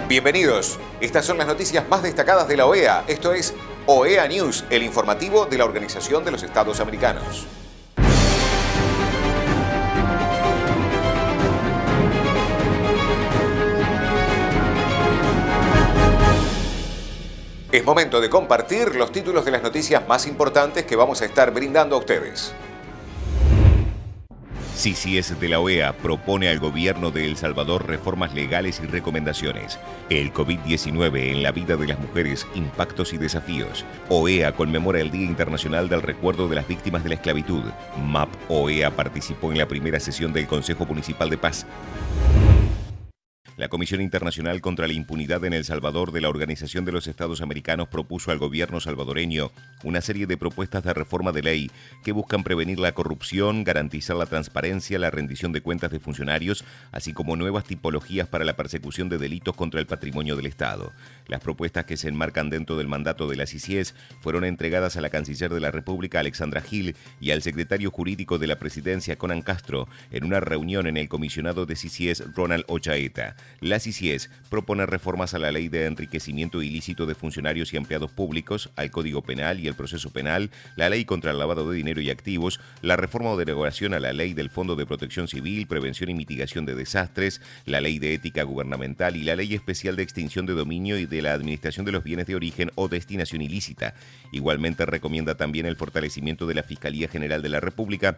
Bienvenidos. Estas son las noticias más destacadas de la OEA. Esto es OEA News, el informativo de la Organización de los Estados Americanos. Es momento de compartir los títulos de las noticias más importantes que vamos a estar brindando a ustedes. CCS de la OEA propone al gobierno de El Salvador reformas legales y recomendaciones. El COVID-19 en la vida de las mujeres, impactos y desafíos. OEA conmemora el Día Internacional del Recuerdo de las Víctimas de la Esclavitud. MAP OEA participó en la primera sesión del Consejo Municipal de Paz. La Comisión Internacional contra la Impunidad en El Salvador de la Organización de los Estados Americanos propuso al gobierno salvadoreño una serie de propuestas de reforma de ley que buscan prevenir la corrupción, garantizar la transparencia, la rendición de cuentas de funcionarios, así como nuevas tipologías para la persecución de delitos contra el patrimonio del Estado. Las propuestas que se enmarcan dentro del mandato de la CICIES fueron entregadas a la canciller de la República, Alexandra Gil, y al secretario jurídico de la presidencia, Conan Castro, en una reunión en el comisionado de CICIES, Ronald Ochaeta. La CICIES propone reformas a la ley de enriquecimiento ilícito de funcionarios y empleados públicos, al Código Penal y el Proceso Penal, la ley contra el lavado de dinero y activos, la reforma o derogación a la ley del Fondo de Protección Civil, Prevención y Mitigación de Desastres, la ley de ética gubernamental y la ley especial de extinción de dominio y de la administración de los bienes de origen o destinación ilícita. Igualmente recomienda también el fortalecimiento de la Fiscalía General de la República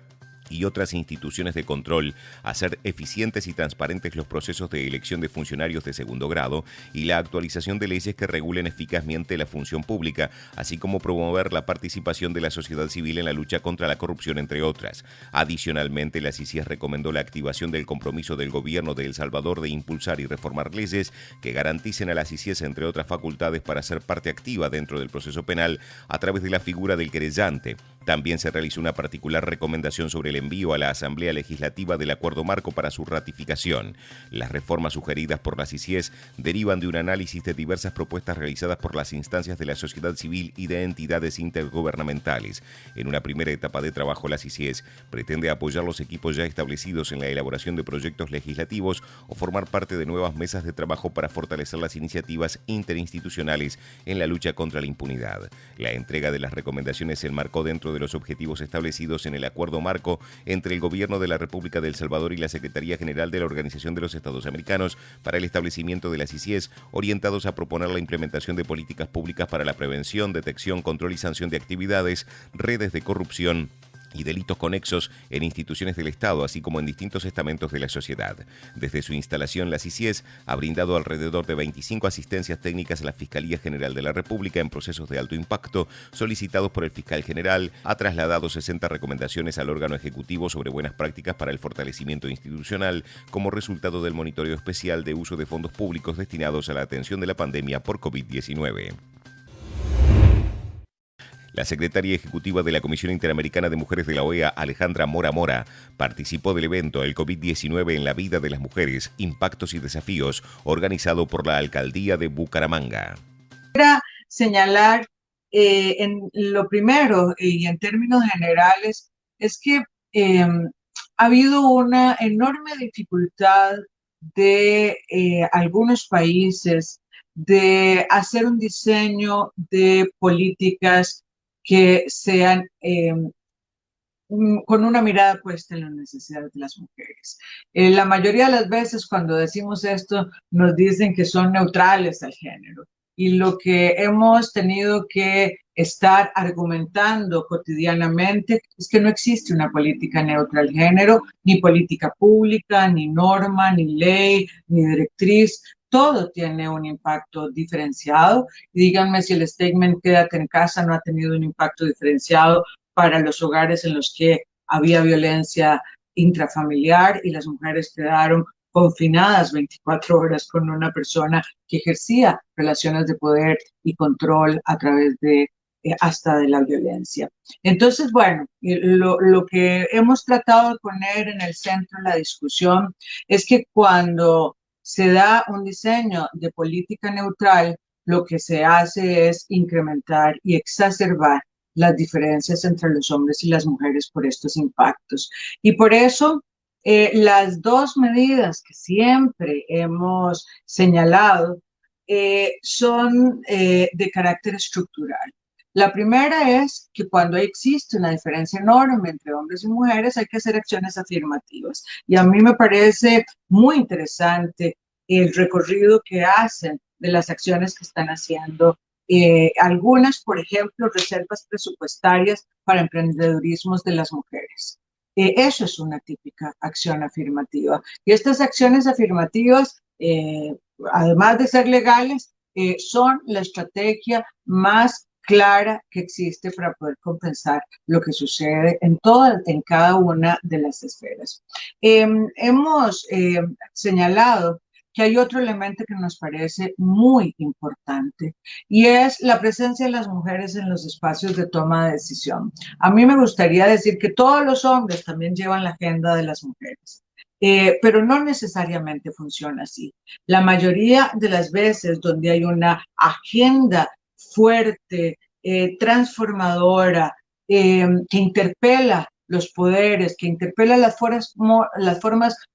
y otras instituciones de control, hacer eficientes y transparentes los procesos de elección de funcionarios de segundo grado y la actualización de leyes que regulen eficazmente la función pública, así como promover la participación de la sociedad civil en la lucha contra la corrupción, entre otras. Adicionalmente, la CICIES recomendó la activación del compromiso del gobierno de El Salvador de impulsar y reformar leyes que garanticen a la CICIES, entre otras facultades, para ser parte activa dentro del proceso penal a través de la figura del querellante. También se realizó una particular recomendación sobre el envío a la Asamblea Legislativa del Acuerdo Marco para su ratificación. Las reformas sugeridas por la CICIES derivan de un análisis de diversas propuestas realizadas por las instancias de la sociedad civil y de entidades intergubernamentales. En una primera etapa de trabajo, la CICIES pretende apoyar los equipos ya establecidos en la elaboración de proyectos legislativos o formar parte de nuevas mesas de trabajo para fortalecer las iniciativas interinstitucionales en la lucha contra la impunidad. La entrega de las recomendaciones se enmarcó dentro de los objetivos establecidos en el Acuerdo Marco entre el Gobierno de la República de El Salvador y la Secretaría General de la Organización de los Estados Americanos para el establecimiento de la CICIES, orientados a proponer la implementación de políticas públicas para la prevención, detección, control y sanción de actividades, redes de corrupción y delitos conexos en instituciones del Estado, así como en distintos estamentos de la sociedad. Desde su instalación, la CICIES ha brindado alrededor de 25 asistencias técnicas a la Fiscalía General de la República en procesos de alto impacto solicitados por el fiscal general, ha trasladado 60 recomendaciones al órgano ejecutivo sobre buenas prácticas para el fortalecimiento institucional como resultado del monitoreo especial de uso de fondos públicos destinados a la atención de la pandemia por COVID-19. La secretaria ejecutiva de la Comisión Interamericana de Mujeres de la OEA, Alejandra Mora Mora, participó del evento El COVID-19 en la vida de las mujeres, impactos y desafíos, organizado por la Alcaldía de Bucaramanga. Quisiera señalar en lo primero y en términos generales es que ha habido una enorme dificultad de algunos países de hacer un diseño de políticas que sean con una mirada puesta en las necesidades de las mujeres. La mayoría de las veces cuando decimos esto nos dicen que son neutrales al género, y lo que hemos tenido que estar argumentando cotidianamente es que no existe una política neutra al género, ni política pública, ni norma, ni ley, ni directriz. Todo tiene un impacto diferenciado. Y díganme si el statement "quédate en casa" no ha tenido un impacto diferenciado para los hogares en los que había violencia intrafamiliar y las mujeres quedaron confinadas 24 horas con una persona que ejercía relaciones de poder y control a través de hasta de la violencia. Entonces, bueno, lo que hemos tratado de poner en el centro de la discusión es que cuando se da un diseño de política neutral, lo que se hace es incrementar y exacerbar las diferencias entre los hombres y las mujeres por estos impactos. Y por eso las dos medidas que siempre hemos señalado son de carácter estructural. La primera es que cuando existe una diferencia enorme entre hombres y mujeres hay que hacer acciones afirmativas. Y a mí me parece muy interesante el recorrido que hacen de las acciones que están haciendo. Algunas, por ejemplo, reservas presupuestarias para emprendedurismos de las mujeres. Eso es una típica acción afirmativa. Y estas acciones afirmativas, además de ser legales, son la estrategia más clara que existe para poder compensar lo que sucede en cada una de las esferas. Hemos señalado que hay otro elemento que nos parece muy importante y es la presencia de las mujeres en los espacios de toma de decisión. A mí me gustaría decir que todos los hombres también llevan la agenda de las mujeres. Pero no necesariamente funciona así. La mayoría de las veces donde hay una agenda fuerte, transformadora, que interpela los poderes, que interpela las formas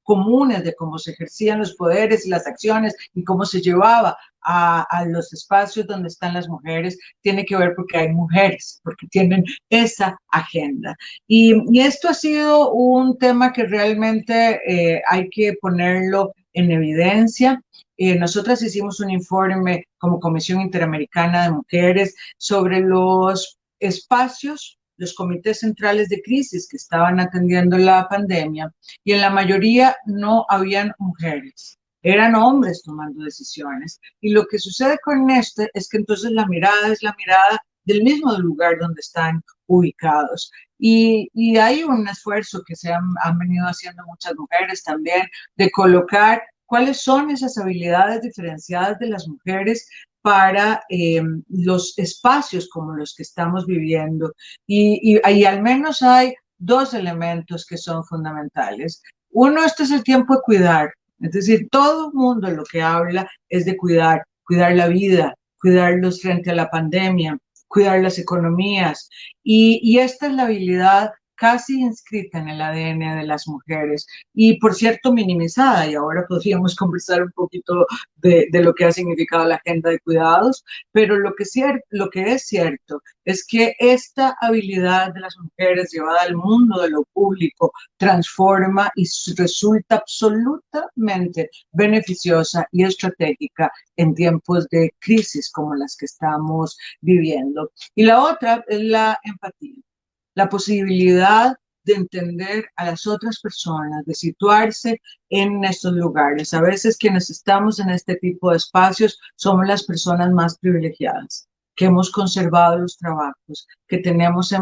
comunes de cómo se ejercían los poderes y las acciones y cómo se llevaba a los espacios donde están las mujeres, tiene que ver porque hay mujeres, porque tienen esa agenda. Y esto ha sido un tema que realmente hay que ponerlo en evidencia. Nosotras hicimos un informe como Comisión Interamericana de Mujeres sobre los espacios, los comités centrales de crisis que estaban atendiendo la pandemia y en la mayoría no habían mujeres. Eran hombres tomando decisiones. Y lo que sucede con esto es que entonces la mirada es la mirada del mismo lugar donde están ubicados. Y hay un esfuerzo que han venido haciendo muchas mujeres también de colocar cuáles son esas habilidades diferenciadas de las mujeres para los espacios como los que estamos viviendo. Y al menos hay dos elementos que son fundamentales. Uno, este es el tiempo de cuidar. Es decir, todo el mundo lo que habla es de cuidar la vida, cuidarlos frente a la pandemia, cuidar las economías. Y esta es la habilidad casi inscrita en el ADN de las mujeres y, por cierto, minimizada. Y ahora podríamos conversar un poquito de lo que ha significado la agenda de cuidados, pero lo que es cierto es que esta habilidad de las mujeres llevada al mundo de lo público transforma y resulta absolutamente beneficiosa y estratégica en tiempos de crisis como las que estamos viviendo. Y la otra es la empatía, la posibilidad de entender a las otras personas, de situarse en estos lugares. A veces quienes estamos en este tipo de espacios somos las personas más privilegiadas, que hemos conservado los trabajos, que tenemos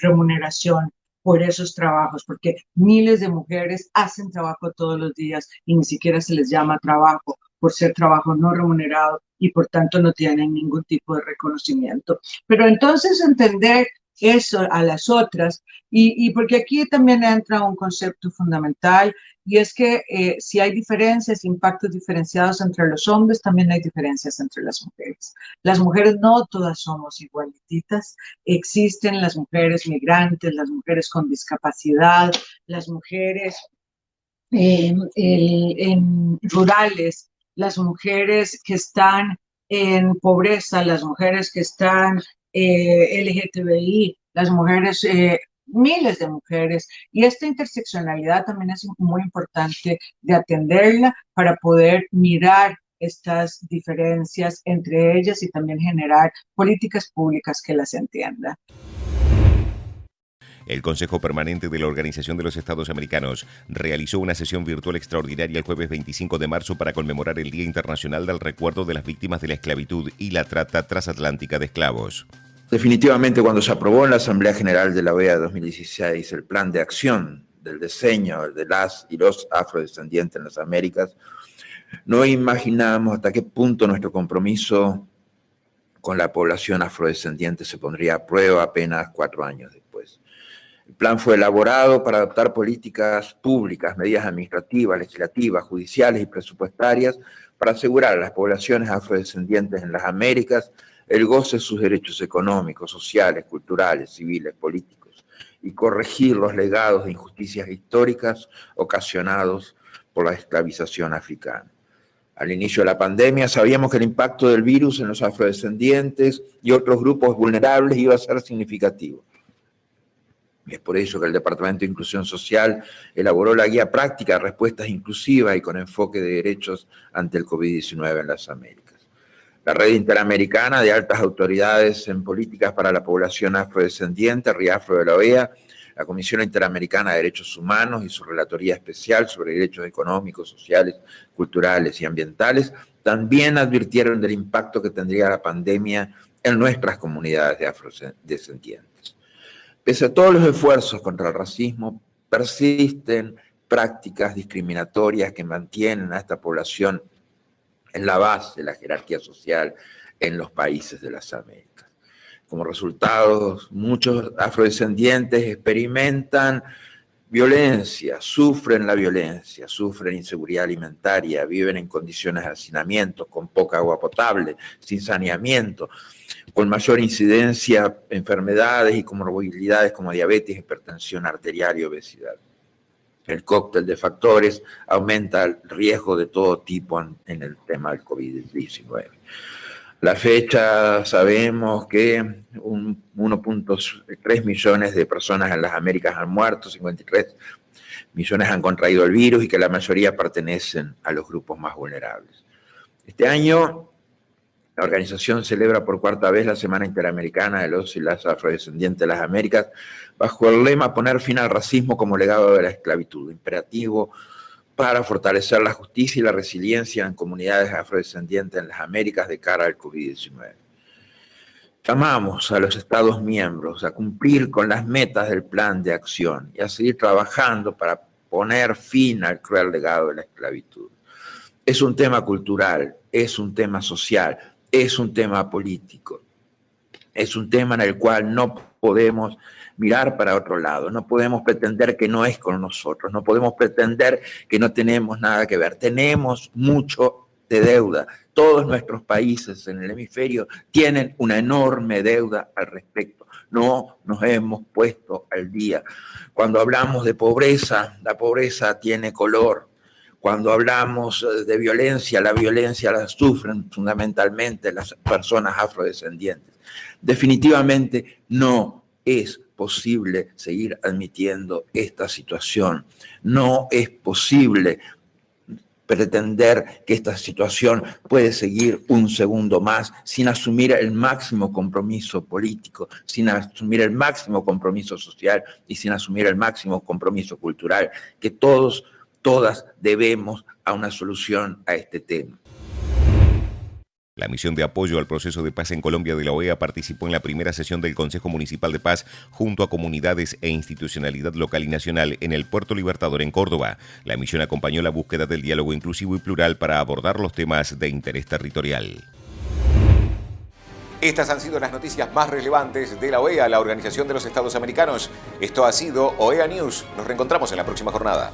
remuneración por esos trabajos, porque miles de mujeres hacen trabajo todos los días y ni siquiera se les llama trabajo por ser trabajo no remunerado y por tanto no tienen ningún tipo de reconocimiento. Pero entonces entender eso a las otras, y porque aquí también entra un concepto fundamental, y es que si hay diferencias, impactos diferenciados entre los hombres, también hay diferencias entre las mujeres. Las mujeres no todas somos igualititas, existen las mujeres migrantes, las mujeres con discapacidad, las mujeres en rurales, las mujeres que están en pobreza, las mujeres que están LGTBI, las mujeres, miles de mujeres. Y esta interseccionalidad también es muy importante de atenderla para poder mirar estas diferencias entre ellas y también generar políticas públicas que las entiendan. El Consejo Permanente de la Organización de los Estados Americanos realizó una sesión virtual extraordinaria el jueves 25 de marzo para conmemorar el Día Internacional del Recuerdo de las Víctimas de la Esclavitud y la Trata Transatlántica de Esclavos. Definitivamente, cuando se aprobó en la Asamblea General de la OEA 2016 el plan de acción del diseño de las y los afrodescendientes en las Américas, no imaginábamos hasta qué punto nuestro compromiso con la población afrodescendiente se pondría a prueba apenas 4 años después. El plan fue elaborado para adoptar políticas públicas, medidas administrativas, legislativas, judiciales y presupuestarias para asegurar a las poblaciones afrodescendientes en las Américas el goce de sus derechos económicos, sociales, culturales, civiles, políticos y corregir los legados de injusticias históricas ocasionados por la esclavización africana. Al inicio de la pandemia sabíamos que el impacto del virus en los afrodescendientes y otros grupos vulnerables iba a ser significativo. Es por ello que el Departamento de Inclusión Social elaboró la guía práctica de respuestas inclusivas y con enfoque de derechos ante el COVID-19 en las Américas. La Red Interamericana de Altas Autoridades en Políticas para la Población Afrodescendiente, RIAFRO de la OEA, la Comisión Interamericana de Derechos Humanos y su Relatoría Especial sobre Derechos Económicos, Sociales, Culturales y Ambientales también advirtieron del impacto que tendría la pandemia en nuestras comunidades de afrodescendientes. Pese a todos los esfuerzos contra el racismo, persisten prácticas discriminatorias que mantienen a esta población en la base de la jerarquía social en los países de las Américas. Como resultado, muchos afrodescendientes experimentan violencia, sufren la violencia, sufren inseguridad alimentaria, viven en condiciones de hacinamiento, con poca agua potable, sin saneamiento, con mayor incidencia enfermedades y comorbilidades como diabetes, hipertensión arterial y obesidad. El cóctel de factores aumenta el riesgo de todo tipo en el tema del COVID-19. La fecha sabemos que 1.3 millones de personas en las Américas han muerto, 53 millones han contraído el virus y que la mayoría pertenecen a los grupos más vulnerables. Este año, la organización celebra por cuarta vez la Semana Interamericana de los y las Afrodescendientes de las Américas bajo el lema "Poner fin al racismo como legado de la esclavitud", imperativo para fortalecer la justicia y la resiliencia en comunidades afrodescendientes en las Américas de cara al COVID-19. Llamamos a los Estados miembros a cumplir con las metas del plan de acción y a seguir trabajando para poner fin al cruel legado de la esclavitud. Es un tema cultural, es un tema social, es un tema político, es un tema en el cual no podemos mirar para otro lado, no podemos pretender que no es con nosotros, no podemos pretender que no tenemos nada que ver. Tenemos mucho de deuda. Todos nuestros países en el hemisferio tienen una enorme deuda al respecto. No nos hemos puesto al día. Cuando hablamos de pobreza, la pobreza tiene color. Cuando hablamos de violencia, la violencia la sufren fundamentalmente las personas afrodescendientes. Definitivamente no es posible seguir admitiendo esta situación. No es posible pretender que esta situación puede seguir un segundo más sin asumir el máximo compromiso político, sin asumir el máximo compromiso social y sin asumir el máximo compromiso cultural, que todas debemos a una solución a este tema. La misión de apoyo al proceso de paz en Colombia de la OEA participó en la primera sesión del Consejo Municipal de Paz junto a comunidades e institucionalidad local y nacional en el Puerto Libertador en Córdoba. La misión acompañó la búsqueda del diálogo inclusivo y plural para abordar los temas de interés territorial. Estas han sido las noticias más relevantes de la OEA, la Organización de los Estados Americanos. Esto ha sido OEA News. Nos reencontramos en la próxima jornada.